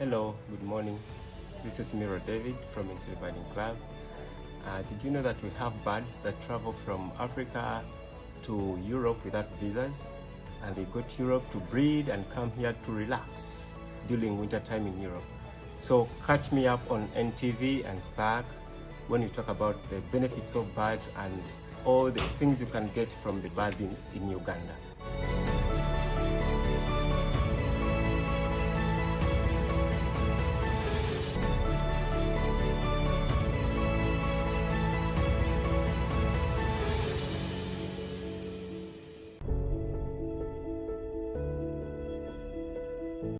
Hello, good morning. This is Miiro David from NTV Club. Did you know that we have birds that travel from Africa to Europe without visas, and they go to Europe to breed and come here to relax during winter time in Europe? So catch me up on NTV and Spark when we talk about the benefits of birds and all the things you can get from the birds in Uganda.